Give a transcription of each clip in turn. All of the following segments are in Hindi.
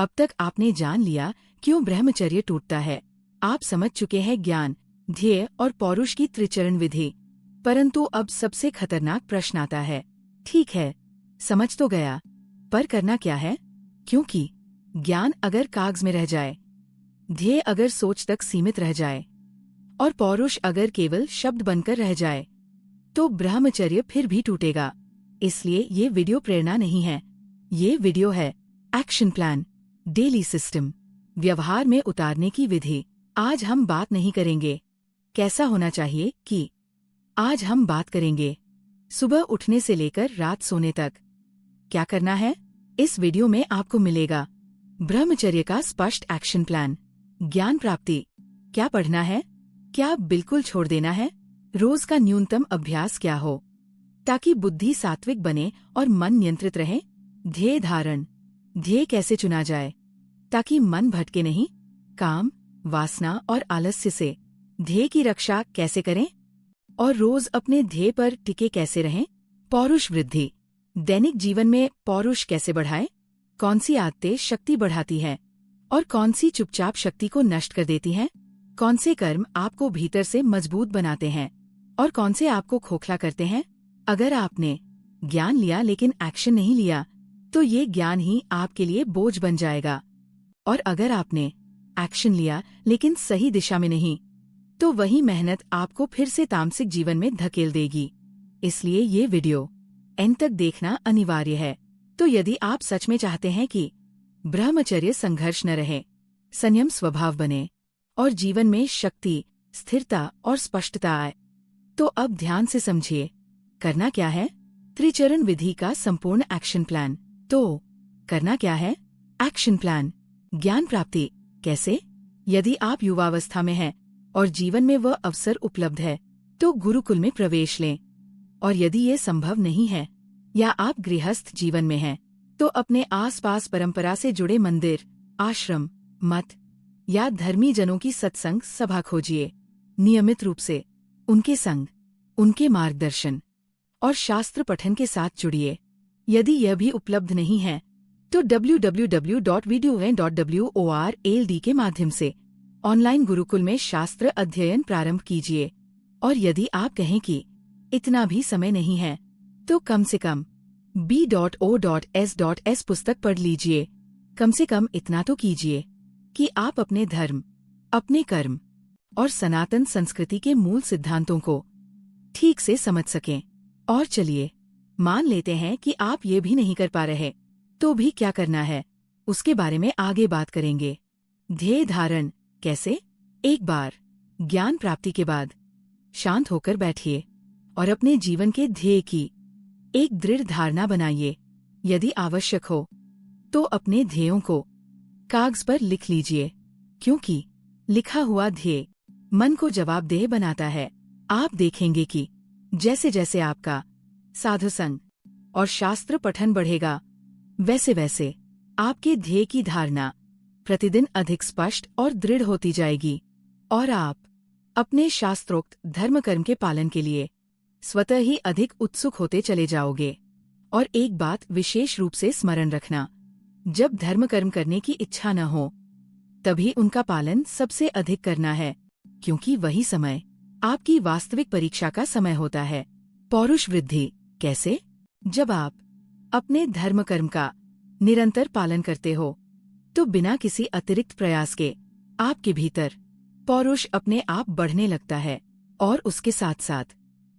अब तक आपने जान लिया क्यों ब्रह्मचर्य टूटता है। आप समझ चुके हैं ज्ञान, ध्येय और पौरुष की त्रिचरण विधि। परंतु अब सबसे खतरनाक प्रश्न आता है। ठीक है, समझ तो गया, पर करना क्या है? क्योंकि ज्ञान अगर कागज में रह जाए, ध्येय अगर सोच तक सीमित रह जाए और पौरुष अगर केवल शब्द बनकर रह जाए, तो ब्रह्मचर्य फिर भी टूटेगा। इसलिए ये वीडियो प्रेरणा नहीं है, ये वीडियो है एक्शन प्लान, डेली सिस्टम, व्यवहार में उतारने की विधि। आज हम बात नहीं करेंगे कैसा होना चाहिए कि आज हम बात करेंगे सुबह उठने से लेकर रात सोने तक क्या करना है। इस वीडियो में आपको मिलेगा ब्रह्मचर्य का स्पष्ट एक्शन प्लान, ज्ञान प्राप्ति, क्या पढ़ना है, क्या बिल्कुल छोड़ देना है, रोज का न्यूनतम अभ्यास क्या हो ताकि बुद्धि सात्विक बने और मन नियंत्रित रहे, ध्येय धारण, ध्येय कैसे चुना जाए ताकि मन भटके नहीं, काम, वासना और आलस्य से ध्येय की रक्षा कैसे करें और रोज अपने ध्येय पर टिके कैसे रहें, पौरुष वृद्धि, दैनिक जीवन में पौरुष कैसे बढ़ाएं, कौन सी आदतें शक्ति बढ़ाती हैं और कौन सी चुपचाप शक्ति को नष्ट कर देती हैं, कौन से कर्म आपको भीतर से मजबूत बनाते हैं और कौन से आपको खोखला करते हैं। अगर आपने ज्ञान लिया लेकिन एक्शन नहीं लिया तो ये ज्ञान ही आपके लिए बोझ बन जाएगा, और अगर आपने एक्शन लिया लेकिन सही दिशा में नहीं तो वही मेहनत आपको फिर से तामसिक जीवन में धकेल देगी। इसलिए ये वीडियो एंड तक देखना अनिवार्य है। तो यदि आप सच में चाहते हैं कि ब्रह्मचर्य संघर्ष न रहे, संयम स्वभाव बने और जीवन में शक्ति, स्थिरता और स्पष्टता आए, तो अब ध्यान से समझिए करना क्या है। त्रिचरण विधि का संपूर्ण एक्शन प्लान। तो करना क्या है? एक्शन प्लान, ज्ञान प्राप्ति कैसे? यदि आप युवावस्था में हैं और जीवन में वह अवसर उपलब्ध है तो गुरुकुल में प्रवेश लें, और यदि ये संभव नहीं है या आप गृहस्थ जीवन में हैं तो अपने आसपास परंपरा से जुड़े मंदिर, आश्रम, मठ या धर्मी जनों की सत्संग सभा खोजिए। नियमित रूप से उनके संग, उनके मार्गदर्शन और शास्त्र पठन के साथ जुड़िए। यदि यह भी उपलब्ध नहीं है तो www.videoven.world के माध्यम से ऑनलाइन गुरुकुल में शास्त्र अध्ययन प्रारंभ कीजिए। और यदि आप कहें कि इतना भी समय नहीं है तो कम से कम B.O.S.S पुस्तक पढ़ लीजिए। कम से कम इतना तो कीजिए कि आप अपने धर्म, अपने कर्म और सनातन संस्कृति के मूल सिद्धांतों को ठीक से समझ सकें। और चलिए मान लेते हैं कि आप ये भी नहीं कर पा रहे, तो भी क्या करना है उसके बारे में आगे बात करेंगे। ध्येय धारण कैसे? एक बार ज्ञान प्राप्ति के बाद शांत होकर बैठिए और अपने जीवन के ध्येय की एक दृढ़ धारणा बनाइए। यदि आवश्यक हो तो अपने ध्येयों को कागज पर लिख लीजिए, क्योंकि लिखा हुआ ध्येय मन को जवाबदेह बनाता है। आप देखेंगे कि जैसे जैसे आपका साधु संग और शास्त्र पठन बढ़ेगा, वैसे वैसे आपके ध्येय की धारणा प्रतिदिन अधिक स्पष्ट और दृढ़ होती जाएगी और आप अपने शास्त्रोक्त धर्म कर्म के पालन के लिए स्वतः ही अधिक उत्सुक होते चले जाओगे। और एक बात विशेष रूप से स्मरण रखना, जब धर्म कर्म करने की इच्छा न हो तभी उनका पालन सबसे अधिक करना है, क्योंकि वही समय आपकी वास्तविक परीक्षा का समय होता है। पौरुष वृद्धि कैसे? जब आप अपने धर्म कर्म का निरंतर पालन करते हो तो बिना किसी अतिरिक्त प्रयास के आपके भीतर पौरुष अपने आप बढ़ने लगता है और उसके साथ साथ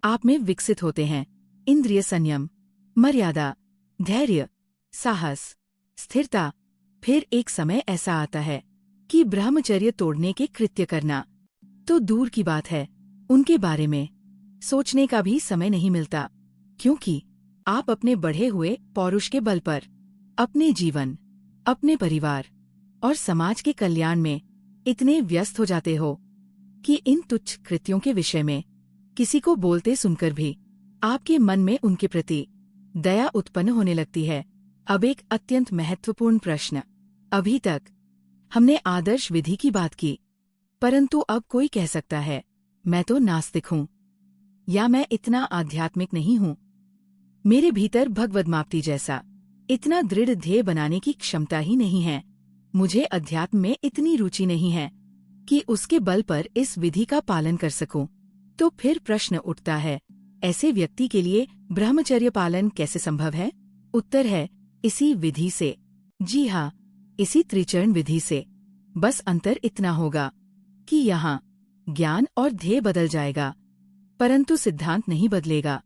आप में विकसित होते हैं इंद्रिय संयम, मर्यादा, धैर्य, साहस, स्थिरता। फिर एक समय ऐसा आता है कि ब्रह्मचर्य तोड़ने के कृत्य करना तो दूर की बात है, उनके बारे में सोचने का भी समय नहीं मिलता, क्योंकि आप अपने बढ़े हुए पौरुष के बल पर अपने जीवन, अपने परिवार और समाज के कल्याण में इतने व्यस्त हो जाते हो कि इन तुच्छ कृत्यों के विषय में किसी को बोलते सुनकर भी आपके मन में उनके प्रति दया उत्पन्न होने लगती है। अब एक अत्यंत महत्वपूर्ण प्रश्न। अभी तक हमने आदर्श विधि की बात की, परंतु अब कोई कह सकता है मैं तो नास्तिक हूँ या मैं इतना आध्यात्मिक नहीं हूँ, मेरे भीतर भगवद्माप्ति जैसा इतना दृढ़ ध्येय बनाने की क्षमता ही नहीं है। मुझे अध्यात्म में इतनी रुचि नहीं है कि उसके बल पर इस विधि का पालन कर सकूं। तो फिर प्रश्न उठता है, ऐसे व्यक्ति के लिए ब्रह्मचर्य पालन कैसे संभव है? उत्तर है, इसी विधि से। जी हाँ, इसी त्रिचरण विधि से। बस अंतर इतना होगा कि यहाँ ज्ञान और ध्येय बदल जाएगा, परंतु सिद्धांत नहीं बदलेगा।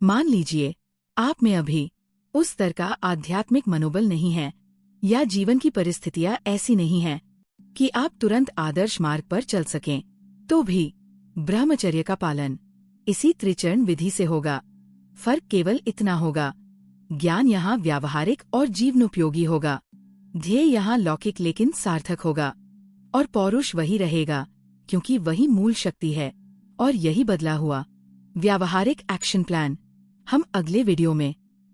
मान लीजिए आप में अभी उस स्तर का आध्यात्मिक मनोबल नहीं है, या जीवन की परिस्थितियां ऐसी नहीं हैं कि आप तुरंत आदर्श मार्ग पर चल सकें, तो भी ब्रह्मचर्य का पालन इसी त्रिचरण विधि से होगा। फर्क केवल इतना होगा, ज्ञान यहाँ व्यावहारिक और जीवनोपयोगी होगा, ध्येय यहाँ लौकिक लेकिन सार्थक होगा, और पौरुष वही रहेगा क्योंकि वही मूल शक्ति है। और यही बदला हुआ व्यावहारिक एक्शन प्लान हम अगले वीडियो में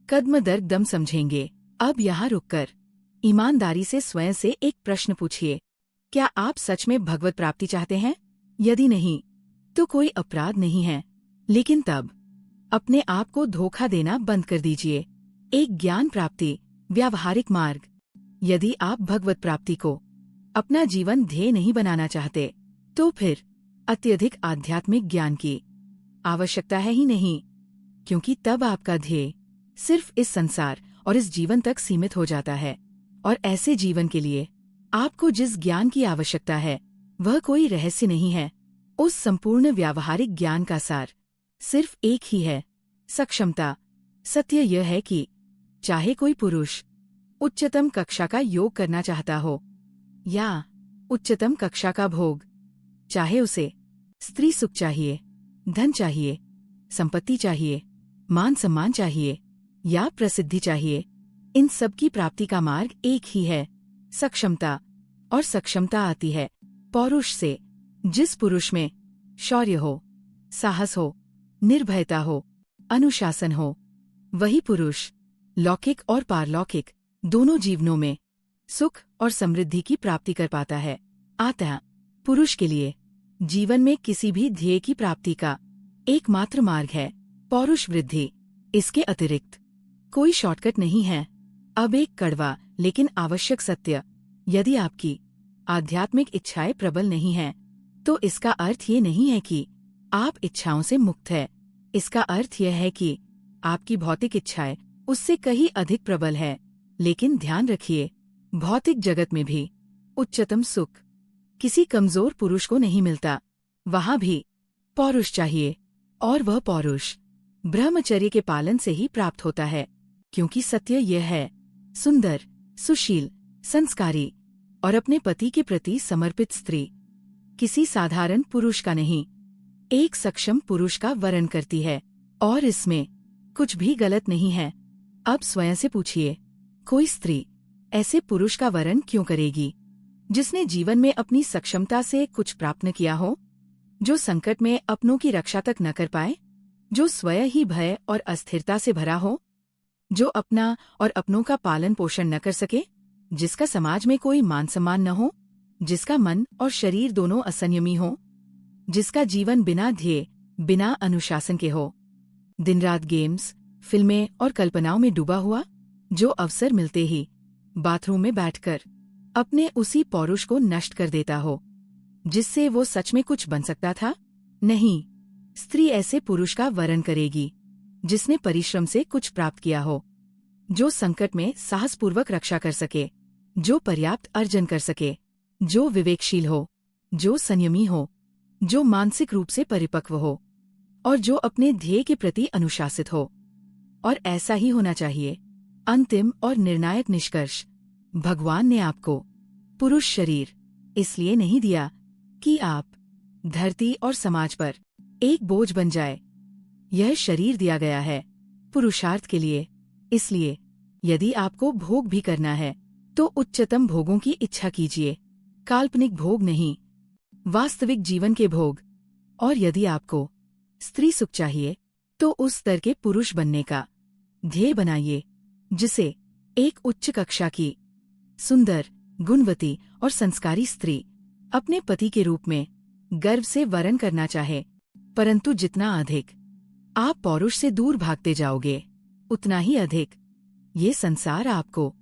कदम दर कदम समझेंगे। अब यहाँ रुककर ईमानदारी से स्वयं से एक प्रश्न पूछिए, क्या आप सच में भगवत प्राप्ति चाहते हैं? यदि नहीं, तो कोई अपराध नहीं है, लेकिन तब अपने आप को धोखा देना बंद कर दीजिए। एक ज्ञान प्राप्ति व्यावहारिक मार्ग। यदि आप भगवत प्राप्ति को अपना जीवन ध्येय नहीं बनाना चाहते, तो फिर अत्यधिक आध्यात्मिक ज्ञान की आवश्यकता है ही नहीं, क्योंकि तब आपका ध्येय सिर्फ इस संसार और इस जीवन तक सीमित हो जाता है। और ऐसे जीवन के लिए आपको जिस ज्ञान की आवश्यकता है वह कोई रहस्य नहीं है। उस संपूर्ण व्यावहारिक ज्ञान का सार सिर्फ एक ही है, सक्षमता। सत्य यह है कि चाहे कोई पुरुष उच्चतम कक्षा का योग करना चाहता हो या उच्चतम कक्षा का भोग, चाहे उसे स्त्री सुख चाहिए, धन चाहिए, संपत्ति चाहिए, मान सम्मान चाहिए या प्रसिद्धि चाहिए, इन सब की प्राप्ति का मार्ग एक ही है, सक्षमता। और सक्षमता आती है पौरुष से। जिस पुरुष में शौर्य हो, साहस हो, निर्भयता हो, अनुशासन हो, वही पुरुष लौकिक और पारलौकिक दोनों जीवनों में सुख और समृद्धि की प्राप्ति कर पाता है। अतः पुरुष के लिए जीवन में किसी भी ध्येय की प्राप्ति का एकमात्र मार्ग है पौरुष वृद्धि। इसके अतिरिक्त कोई शॉर्टकट नहीं है। अब एक कड़वा लेकिन आवश्यक सत्य, यदि आपकी आध्यात्मिक इच्छाएं प्रबल नहीं हैं, तो इसका अर्थ ये नहीं है कि आप इच्छाओं से मुक्त हैं। इसका अर्थ यह है कि आपकी भौतिक इच्छाएं उससे कहीं अधिक प्रबल है। लेकिन ध्यान रखिए, भौतिक जगत में भी उच्चतम सुख किसी कमजोर पुरुष को नहीं मिलता। वहाँ भी पौरुष चाहिए, और वह पौरुष ब्रह्मचर्य के पालन से ही प्राप्त होता है। क्योंकि सत्य यह है, सुंदर, सुशील, संस्कारी और अपने पति के प्रति समर्पित स्त्री किसी साधारण पुरुष का नहीं, एक सक्षम पुरुष का वरण करती है। और इसमें कुछ भी गलत नहीं है। अब स्वयं से पूछिए, कोई स्त्री ऐसे पुरुष का वरण क्यों करेगी जिसने जीवन में अपनी सक्षमता से कुछ प्राप्त न किया हो, जो संकट में अपनों की रक्षा तक न कर पाए, जो स्वयं ही भय और अस्थिरता से भरा हो, जो अपना और अपनों का पालन पोषण न कर सके, जिसका समाज में कोई मान सम्मान न हो, जिसका मन और शरीर दोनों असंयमी हो, जिसका जीवन बिना ध्येय, बिना अनुशासन के हो, दिन रात गेम्स, फिल्में और कल्पनाओं में डूबा हुआ, जो अवसर मिलते ही बाथरूम में बैठकर अपने उसी पौरुष को नष्ट कर देता हो जिससे वो सच में कुछ बन सकता था। नहीं, स्त्री ऐसे पुरुष का वरण करेगी जिसने परिश्रम से कुछ प्राप्त किया हो, जो संकट में साहसपूर्वक रक्षा कर सके, जो पर्याप्त अर्जन कर सके, जो विवेकशील हो, जो संयमी हो, जो मानसिक रूप से परिपक्व हो और जो अपने ध्येय के प्रति अनुशासित हो। और ऐसा ही होना चाहिए। अंतिम और निर्णायक निष्कर्ष, भगवान ने आपको पुरुष शरीर इसलिए नहीं दिया कि आप धरती और समाज पर एक बोझ बन जाए। यह शरीर दिया गया है पुरुषार्थ के लिए। इसलिए यदि आपको भोग भी करना है तो उच्चतम भोगों की इच्छा कीजिए, काल्पनिक भोग नहीं, वास्तविक जीवन के भोग। और यदि आपको स्त्री सुख चाहिए तो उस स्तर के पुरुष बनने का ध्येय बनाइए जिसे एक उच्च कक्षा की सुंदर, गुणवती और संस्कारी स्त्री अपने पति के रूप में गर्व से वरण करना चाहे। परंतु जितना अधिक आप पौरुष से दूर भागते जाओगे, उतना ही अधिक ये संसार आपको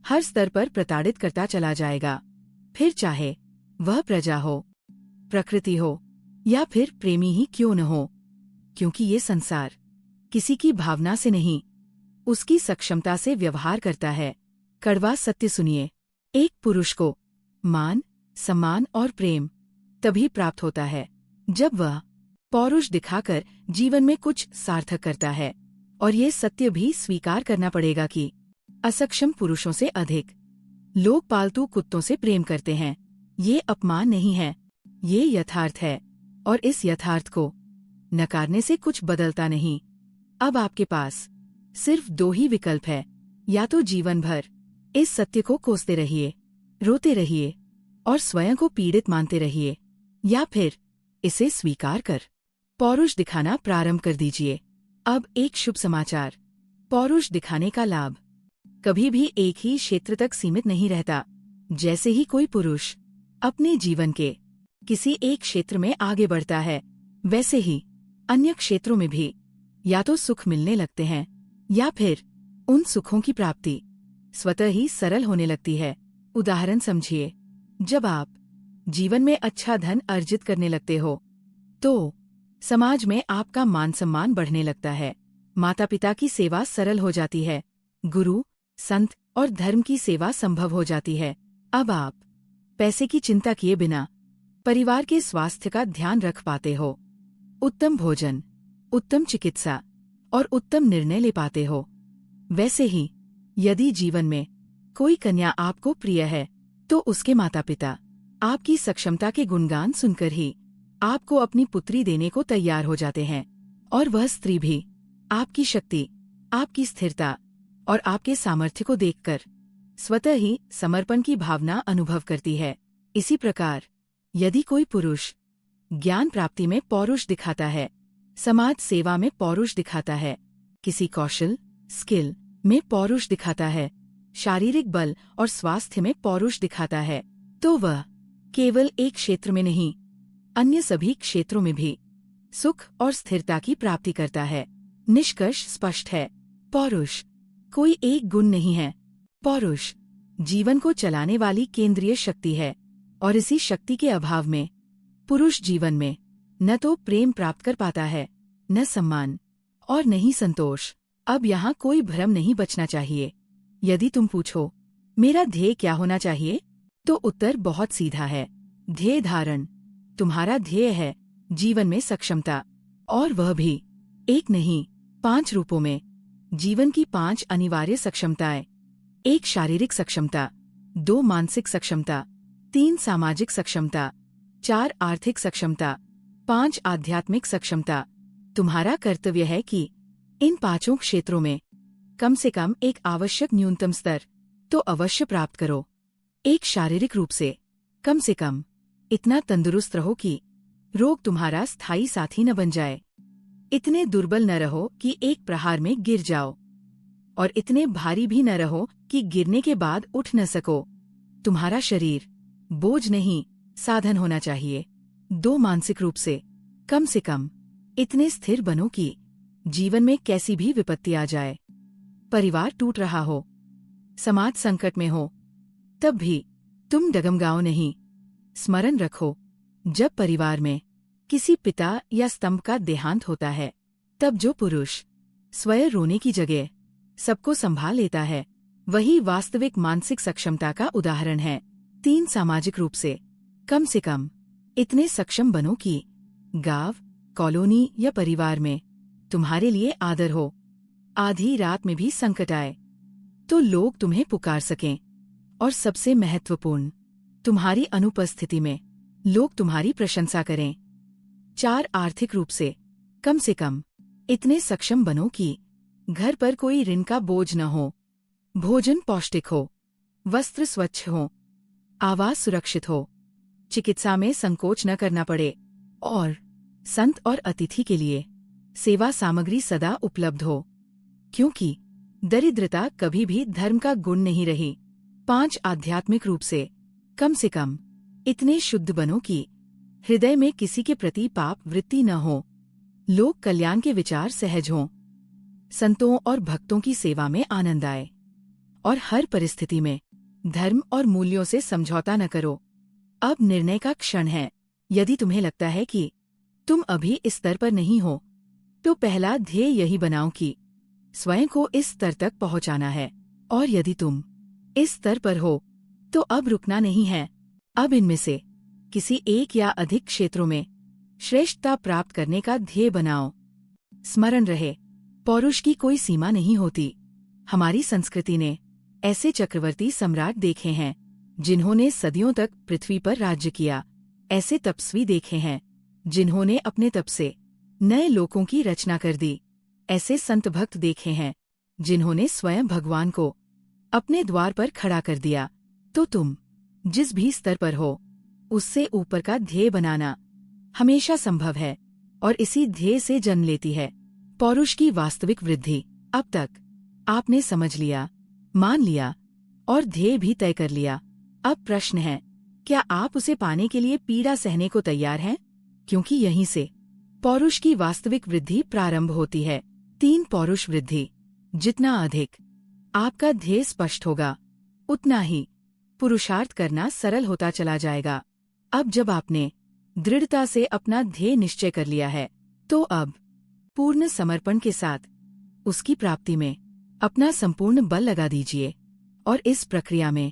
हर स्तर पर प्रताड़ित करता चला जाएगा। फिर चाहे वह प्रजा हो, प्रकृति हो या फिर प्रेमी ही क्यों न हो, क्योंकि ये संसार किसी की भावना से नहीं, उसकी सक्षमता से व्यवहार करता है। कड़वा सत्य सुनिए, एक पुरुष को मान, सम्मान और प्रेम तभी प्राप्त होता है जब वह पौरुष दिखाकर जीवन में कुछ सार्थक करता है। और ये सत्य भी स्वीकार करना पड़ेगा कि असक्षम पुरुषों से अधिक लोग पालतू कुत्तों से प्रेम करते हैं। ये अपमान नहीं है, ये यथार्थ है, और इस यथार्थ को नकारने से कुछ बदलता नहीं। अब आपके पास सिर्फ दो ही विकल्प है, या तो जीवन भर इस सत्य को कोसते रहिए, रोते रहिए और स्वयं को पीड़ित मानते रहिए, या फिर इसे स्वीकार कर पौरुष दिखाना प्रारंभ कर दीजिए। अब एक शुभ समाचार, पौरुष दिखाने का लाभ कभी भी एक ही क्षेत्र तक सीमित नहीं रहता। जैसे ही कोई पुरुष अपने जीवन के किसी एक क्षेत्र में आगे बढ़ता है, वैसे ही अन्य क्षेत्रों में भी या तो सुख मिलने लगते हैं या फिर उन सुखों की प्राप्ति स्वतः ही सरल होने लगती है। उदाहरण समझिए, जब आप जीवन में अच्छा धन अर्जित करने लगते हो तो समाज में आपका मान सम्मान बढ़ने लगता है, माता पिता की सेवा सरल हो जाती है, गुरु, संत और धर्म की सेवा संभव हो जाती है। अब आप पैसे की चिंता किए बिना परिवार के स्वास्थ्य का ध्यान रख पाते हो, उत्तम भोजन, उत्तम चिकित्सा और उत्तम निर्णय ले पाते हो। वैसे ही यदि जीवन में कोई कन्या आपको प्रिय है तो उसके माता पिता आपकी सक्षमता के गुणगान सुनकर ही आपको अपनी पुत्री देने को तैयार हो जाते हैं, और वह स्त्री भी आपकी शक्ति, आपकी स्थिरता और आपके सामर्थ्य को देखकर स्वतः ही समर्पण की भावना अनुभव करती है। इसी प्रकार यदि कोई पुरुष ज्ञान प्राप्ति में पौरुष दिखाता है, समाज सेवा में पौरुष दिखाता है, किसी कौशल, स्किल में पौरुष दिखाता है, शारीरिक बल और स्वास्थ्य में पौरुष दिखाता है, तो वह केवल एक क्षेत्र में नहीं, अन्य सभी क्षेत्रों में भी सुख और स्थिरता की प्राप्ति करता है। निष्कर्ष स्पष्ट है, पौरुष कोई एक गुण नहीं है। पौरुष जीवन को चलाने वाली केंद्रीय शक्ति है, और इसी शक्ति के अभाव में पुरुष जीवन में न तो प्रेम प्राप्त कर पाता है, न सम्मान और न ही संतोष। अब यहाँ कोई भ्रम नहीं बचना चाहिए। यदि तुम पूछो मेरा ध्येय क्या होना चाहिए, तो उत्तर बहुत सीधा है, ध्येय धारण। तुम्हारा ध्येय है जीवन में सक्षमता, और वह भी एक नहीं 5 रूपों में। जीवन की 5 अनिवार्य सक्षमताएं: 1 शारीरिक सक्षमता, 2 मानसिक सक्षमता, 3 सामाजिक सक्षमता, 4 आर्थिक सक्षमता, 5 आध्यात्मिक सक्षमता। तुम्हारा कर्तव्य है कि इन 5 क्षेत्रों में कम से कम एक आवश्यक न्यूनतम स्तर तो अवश्य प्राप्त करो। 1 शारीरिक रूप से कम इतना तंदुरुस्त रहो कि रोग तुम्हारा स्थायी साथी न बन जाए, इतने दुर्बल न रहो कि एक प्रहार में गिर जाओ, और इतने भारी भी न रहो कि गिरने के बाद उठ न सको। तुम्हारा शरीर बोझ नहीं, साधन होना चाहिए। 2 मानसिक रूप से कम इतने स्थिर बनो कि जीवन में कैसी भी विपत्ति आ जाए, परिवार टूट रहा हो, समाज संकट में हो, तब भी तुम डगमगाओ नहीं। स्मरण रखो, जब परिवार में किसी पिता या स्तंभ का देहांत होता है, तब जो पुरुष स्वयं रोने की जगह सबको संभाल लेता है, वही वास्तविक मानसिक सक्षमता का उदाहरण है। 3 सामाजिक रूप से कम इतने सक्षम बनो कि गांव, कॉलोनी या परिवार में तुम्हारे लिए आदर हो। आधी रात में भी संकट आए तो लोग तुम्हें पुकार सकें, और सबसे महत्वपूर्ण, तुम्हारी अनुपस्थिति में लोग तुम्हारी प्रशंसा करें। 4 आर्थिक रूप से कम इतने सक्षम बनो कि घर पर कोई ऋण का बोझ न हो, भोजन पौष्टिक हो, वस्त्र स्वच्छ हो, आवास सुरक्षित हो, चिकित्सा में संकोच न करना पड़े, और संत और अतिथि के लिए सेवा सामग्री सदा उपलब्ध हो, क्योंकि दरिद्रता कभी भी धर्म का गुण नहीं रही। 5 आध्यात्मिक रूप से कम इतने शुद्ध बनो कि हृदय में किसी के प्रति पाप वृत्ति न हो, लोक कल्याण के विचार सहज हों, संतों और भक्तों की सेवा में आनंद आए, और हर परिस्थिति में धर्म और मूल्यों से समझौता न करो। अब निर्णय का क्षण है। यदि तुम्हें लगता है कि तुम अभी इस स्तर पर नहीं हो, तो पहला ध्येय यही बनाओ कि स्वयं को इस स्तर तक पहुंचाना है। और यदि तुम इस स्तर पर हो, तो अब रुकना नहीं है। अब इनमें से किसी एक या अधिक क्षेत्रों में श्रेष्ठता प्राप्त करने का ध्येय बनाओ। स्मरण रहे, पौरुष की कोई सीमा नहीं होती। हमारी संस्कृति ने ऐसे चक्रवर्ती सम्राट देखे हैं जिन्होंने सदियों तक पृथ्वी पर राज्य किया। ऐसे तपस्वी देखे हैं जिन्होंने अपने तप से नए लोकों की रचना कर दी। ऐसे संत भक्त देखे हैं जिन्होंने स्वयं भगवान को अपने द्वार पर खड़ा कर दिया। तो तुम जिस भी स्तर पर हो, उससे ऊपर का ध्येय बनाना हमेशा संभव है, और इसी ध्येय से जन्म लेती है पौरुष की वास्तविक वृद्धि। अब तक आपने समझ लिया, मान लिया और ध्येय भी तय कर लिया। अब प्रश्न है, क्या आप उसे पाने के लिए पीड़ा सहने को तैयार हैं? क्योंकि यहीं से पौरुष की वास्तविक वृद्धि प्रारंभ होती है। 3 पौरुष वृद्धि। जितना अधिक आपका ध्येय स्पष्ट होगा, उतना ही पुरुषार्थ करना सरल होता चला जाएगा। अब जब आपने दृढ़ता से अपना ध्येय निश्चय कर लिया है, तो अब पूर्ण समर्पण के साथ उसकी प्राप्ति में अपना संपूर्ण बल लगा दीजिए। और इस प्रक्रिया में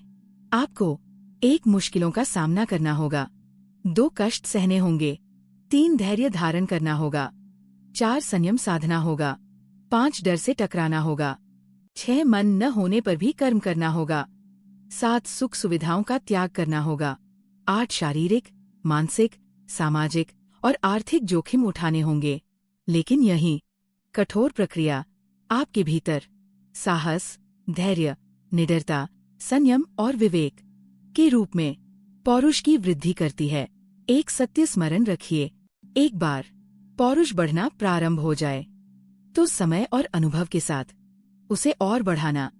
आपको 1 मुश्किलों का सामना करना होगा, 2 कष्ट सहने होंगे, 3 धैर्य धारण करना होगा, 4 संयम साधना होगा, 5 डर से टकराना होगा, 6 मन न होने पर भी कर्म करना होगा, 7 सुख सुविधाओं का त्याग करना होगा, 8 शारीरिक, मानसिक, सामाजिक और आर्थिक जोखिम उठाने होंगे। लेकिन यही कठोर प्रक्रिया आपके भीतर साहस, धैर्य, निडरता, संयम और विवेक के रूप में पौरुष की वृद्धि करती है। एक सत्य स्मरण रखिए, एक बार पौरुष बढ़ना प्रारंभ हो जाए, तो समय और अनुभव के साथ उसे और बढ़ाना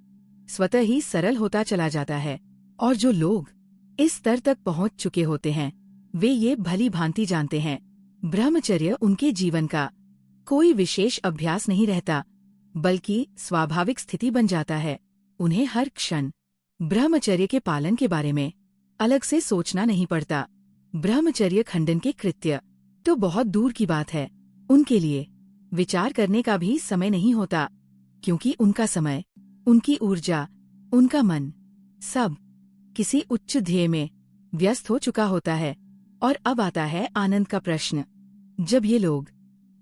स्वतः ही सरल होता चला जाता है। और जो लोग इस स्तर तक पहुंच चुके होते हैं, वे ये भली भांति जानते हैं, ब्रह्मचर्य उनके जीवन का कोई विशेष अभ्यास नहीं रहता, बल्कि स्वाभाविक स्थिति बन जाता है। उन्हें हर क्षण ब्रह्मचर्य के पालन के बारे में अलग से सोचना नहीं पड़ता। ब्रह्मचर्य खंडन के कृत्य तो बहुत दूर की बात है, उनके लिए विचार करने का भी समय नहीं होता, क्योंकि उनका समय, उनकी ऊर्जा, उनका मन सब किसी उच्च ध्येय में व्यस्त हो चुका होता है। और अब आता है आनंद का प्रश्न। जब ये लोग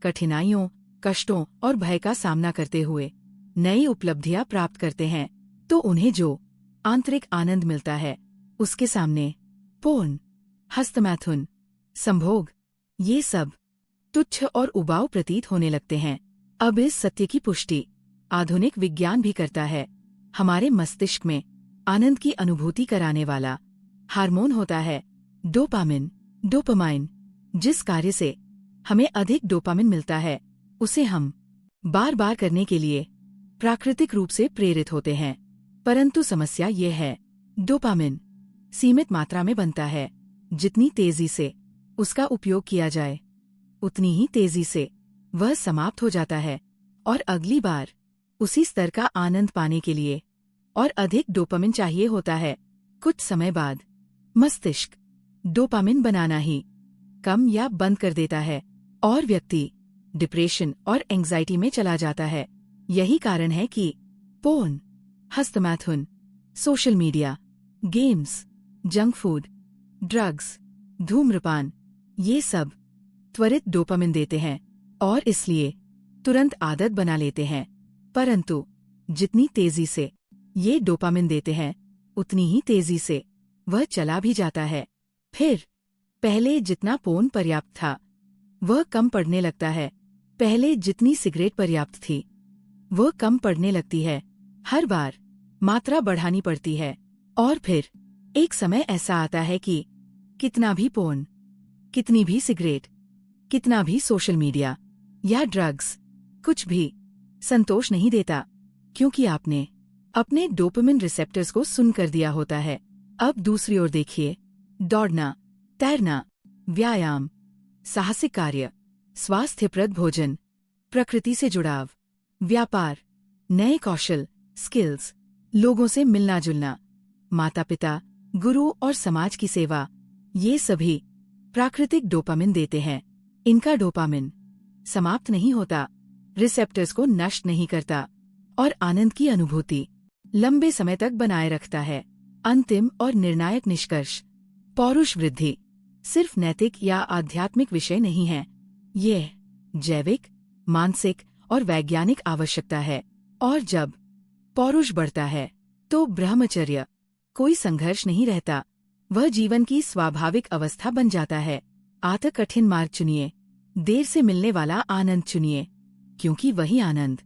कठिनाइयों, कष्टों और भय का सामना करते हुए नई उपलब्धियां प्राप्त करते हैं, तो उन्हें जो आंतरिक आनंद मिलता है, उसके सामने पूर्ण, हस्तमैथुन, संभोग, ये सब तुच्छ और उबाऊ प्रतीत होने लगते हैं। अब इस सत्य की पुष्टि आधुनिक विज्ञान भी करता है। हमारे मस्तिष्क में आनंद की अनुभूति कराने वाला हार्मोन होता है डोपामिन, डोपामाइन। जिस कार्य से हमें अधिक डोपामिन मिलता है, उसे हम बार बार करने के लिए प्राकृतिक रूप से प्रेरित होते हैं। परंतु समस्या ये है, डोपामिन सीमित मात्रा में बनता है। जितनी तेजी से उसका उपयोग किया जाए, उतनी ही तेजी से वह समाप्त हो जाता है, और अगली बार उसी स्तर का आनंद पाने के लिए और अधिक डोपामिन चाहिए होता है। कुछ समय बाद मस्तिष्क डोपामिन बनाना ही कम या बंद कर देता है, और व्यक्ति डिप्रेशन और एंग्जाइटी में चला जाता है। यही कारण है कि पोर्न, हस्तमैथुन, social media, games, junk food, drugs, धूम्रपान, ये सब त्वरित डोपामिन देते हैं और इसलिए तुरंत आदत बना लेते हैं। परंतु जितनी तेजी से ये डोपामिन देते हैं, उतनी ही तेजी से वह चला भी जाता है। फिर पहले जितना पोर्न पर्याप्त था, वह कम पड़ने लगता है। पहले जितनी सिगरेट पर्याप्त थी, वह कम पड़ने लगती है। हर बार मात्रा बढ़ानी पड़ती है, और फिर एक समय ऐसा आता है कि कितना भी पोर्न, कितनी भी सिगरेट, कितना भी सोशल मीडिया या ड्रग्स, कुछ भी संतोष नहीं देता, क्योंकि आपने अपने डोपामिन रिसेप्टर्स को सुन कर दिया होता है। अब दूसरी ओर देखिए, दौड़ना, तैरना, व्यायाम, साहसिक कार्य, स्वास्थ्यप्रद भोजन, प्रकृति से जुड़ाव, व्यापार, नए कौशल, स्किल्स, लोगों से मिलना जुलना, माता पिता, गुरु और समाज की सेवा, ये सभी प्राकृतिक डोपामिन देते हैं। इनका डोपामिन समाप्त नहीं होता, रिसेप्टर्स को नष्ट नहीं करता और आनंद की अनुभूति लंबे समय तक बनाए रखता है। अंतिम और निर्णायक निष्कर्ष, पौरुष वृद्धि सिर्फ नैतिक या आध्यात्मिक विषय नहीं है, ये जैविक, मानसिक और वैज्ञानिक आवश्यकता है। और जब पौरुष बढ़ता है तो ब्रह्मचर्य कोई संघर्ष नहीं रहता, वह जीवन की स्वाभाविक अवस्था बन जाता है। आत कठिन मार्ग चुनिए, देर से मिलने वाला आनंद चुनिए, क्योंकि वही आनंद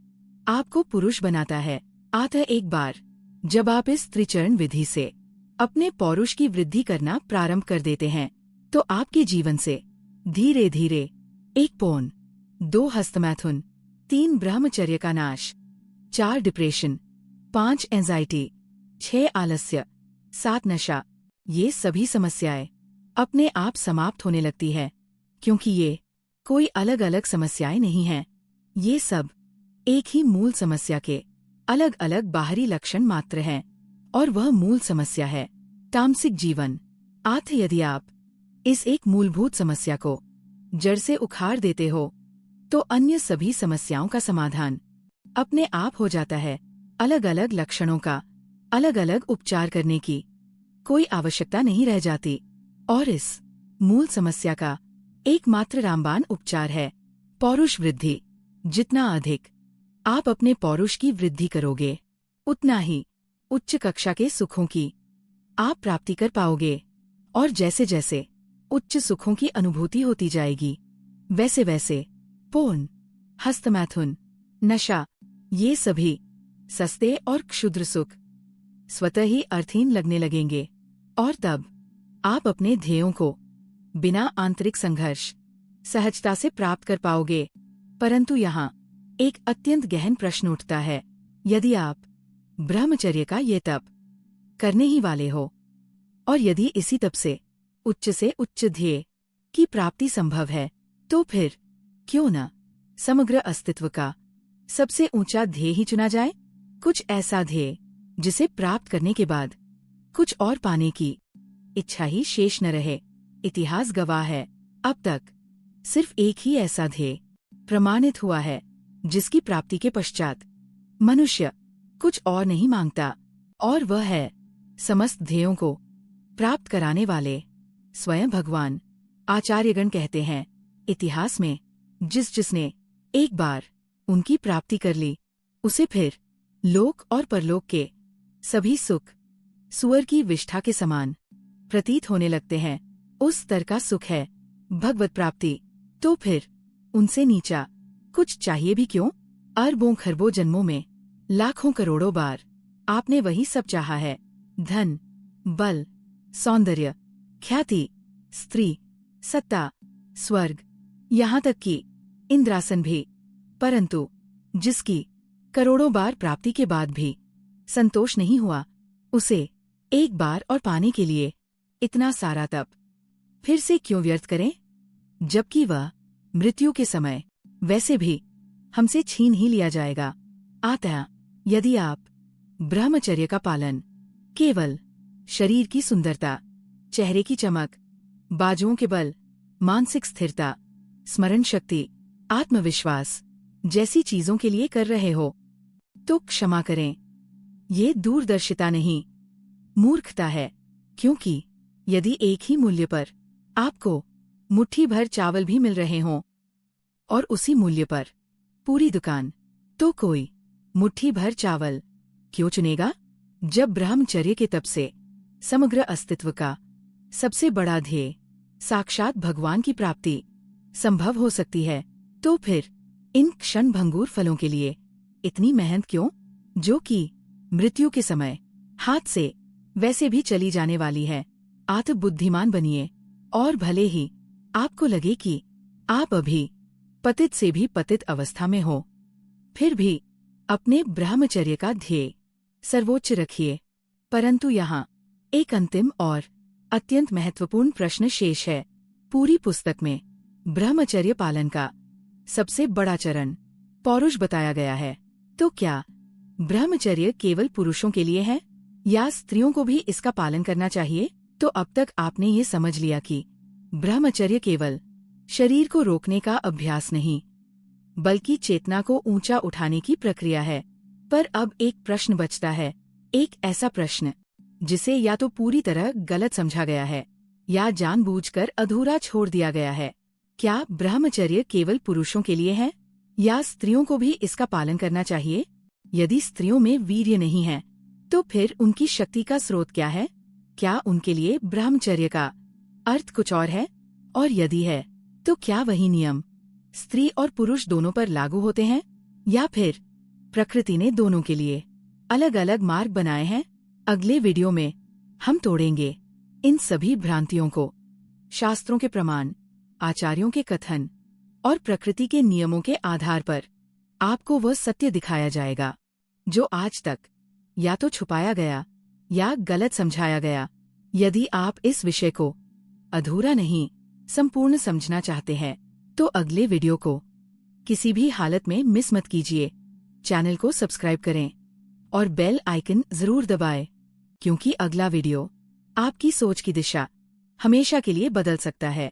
आपको पुरुष बनाता है। आत एक बार जब आप इस त्रिचरण विधि से अपने पौरुष की वृद्धि करना प्रारंभ कर देते हैं तो आपके जीवन से धीरे धीरे 1 पौन, 2 हस्तमैथुन, 3 ब्रह्मचर्य का नाश, 4 डिप्रेशन, 5 एंजाइटी, 6 आलस्य, 7 नशा, ये सभी समस्याएं अपने आप समाप्त होने लगती है, क्योंकि ये कोई अलग अलग समस्याएं नहीं हैं। ये सब एक ही मूल समस्या के अलग अलग बाहरी लक्षण मात्र हैं, और वह मूल समस्या है तामसिक जीवन। आथ यदि आप इस एक मूलभूत समस्या को जड़ से उखाड़ देते हो तो अन्य सभी समस्याओं का समाधान अपने आप हो जाता है। अलग अलग लक्षणों का अलग अलग उपचार करने की कोई आवश्यकता नहीं रह जाती, और इस मूल समस्या का एकमात्र रामबाण उपचार है पौरुष वृद्धि। जितना अधिक आप अपने पौरुष की वृद्धि करोगे, उतना ही उच्च कक्षा के सुखों की आप प्राप्ति कर पाओगे, और जैसे जैसे उच्च सुखों की अनुभूति होती जाएगी, वैसे वैसे पोर्न, हस्तमैथुन, नशा, ये सभी सस्ते और क्षुद्र सुख स्वतः ही अर्थहीन लगने लगेंगे, और तब आप अपने ध्येयों को बिना आंतरिक संघर्ष सहजता से प्राप्त कर पाओगे। परंतु यहाँ एक अत्यंत गहन प्रश्न उठता है, यदि आप ब्रह्मचर्य का ये तप करने ही वाले हो, और यदि इसी तप से उच्च ध्येय की प्राप्ति संभव है, तो फिर क्यों न समग्र अस्तित्व का सबसे ऊंचा ध्येय ही चुना जाए? कुछ ऐसा ध्येय जिसे प्राप्त करने के बाद कुछ और पाने की इच्छा ही शेष न रहे। इतिहास गवाह है, अब तक सिर्फ एक ही ऐसा ध्येय प्रमाणित हुआ है जिसकी प्राप्ति के पश्चात मनुष्य कुछ और नहीं मांगता, और वह है समस्त ध्येयों को प्राप्त कराने वाले स्वयं भगवान। आचार्यगण कहते हैं, इतिहास में जिसने एक बार उनकी प्राप्ति कर ली, उसे फिर लोक और परलोक के सभी सुख सुअर की विष्ठा के समान प्रतीत होने लगते हैं। उस स्तर का सुख है भगवत प्राप्ति, तो फिर उनसे नीचा कुछ चाहिए भी क्यों? अरबों खरबों जन्मों में लाखों करोड़ों बार आपने वही सब चाहा है, धन, बल, सौंदर्य, ख्याति, स्त्री, सत्ता, स्वर्ग, यहाँ तक कि इंद्रासन भी। परंतु जिसकी करोड़ों बार प्राप्ति के बाद भी संतोष नहीं हुआ, उसे एक बार और पाने के लिए इतना सारा तप फिर से क्यों व्यर्थ करें, जबकि वह मृत्यु के समय वैसे भी हमसे छीन ही लिया जाएगा। अतः यदि आप ब्रह्मचर्य का पालन केवल शरीर की सुंदरता, चेहरे की चमक, बाजुओं के बल, मानसिक स्थिरता, स्मरण शक्ति, आत्मविश्वास जैसी चीजों के लिए कर रहे हो, तो क्षमा करें, ये दूरदर्शिता नहीं, मूर्खता है। क्योंकि यदि एक ही मूल्य पर आपको मुट्ठी भर चावल भी मिल रहे हों और उसी मूल्य पर पूरी दुकान, तो कोई मुट्ठी भर चावल क्यों चुनेगा? जब ब्रह्मचर्य के तप से समग्र अस्तित्व का सबसे बड़ा ध्येय साक्षात भगवान की प्राप्ति संभव हो सकती है, तो फिर इन क्षणभंगुर फलों के लिए इतनी मेहनत क्यों, जो कि मृत्यु के समय हाथ से वैसे भी चली जाने वाली है? आत्म बुद्धिमान बनिए, और भले ही आपको लगे कि आप अभी पतित से भी पतित अवस्था में हो, फिर भी अपने ब्रह्मचर्य का ध्येय सर्वोच्च रखिए। परंतु यहाँ एक अंतिम और अत्यंत महत्वपूर्ण प्रश्न शेष है। पूरी पुस्तक में ब्रह्मचर्य पालन का सबसे बड़ा चरण पौरुष बताया गया है, तो क्या ब्रह्मचर्य केवल पुरुषों के लिए है? या स्त्रियों को भी इसका पालन करना चाहिए? तो अब तक आपने ये समझ लिया कि ब्रह्मचर्य केवल शरीर को रोकने का अभ्यास नहीं, बल्कि चेतना को ऊंचा उठाने की प्रक्रिया है। पर अब एक प्रश्न बचता है, एक ऐसा प्रश्न जिसे या तो पूरी तरह गलत समझा गया है या जानबूझकर अधूरा छोड़ दिया गया है। क्या ब्रह्मचर्य केवल पुरुषों के लिए है या स्त्रियों को भी इसका पालन करना चाहिए? यदि स्त्रियों में वीर्य नहीं है, तो फिर उनकी शक्ति का स्रोत क्या है? क्या उनके लिए ब्रह्मचर्य का अर्थ कुछ और है? और यदि है, तो क्या वही नियम स्त्री और पुरुष दोनों पर लागू होते हैं, या फिर प्रकृति ने दोनों के लिए अलग अलग मार्ग बनाए हैं? अगले वीडियो में हम तोड़ेंगे इन सभी भ्रांतियों को, शास्त्रों के प्रमाण, आचार्यों के कथन और प्रकृति के नियमों के आधार पर आपको वह सत्य दिखाया जाएगा जो आज तक या तो छुपाया गया या गलत समझाया गया। यदि आप इस विषय को अधूरा नहीं, संपूर्ण समझना चाहते हैं, तो अगले वीडियो को किसी भी हालत में मिस मत कीजिए। चैनल को सब्सक्राइब करें और बेल आइकन जरूर दबाएं, क्योंकि अगला वीडियो आपकी सोच की दिशा हमेशा के लिए बदल सकता है।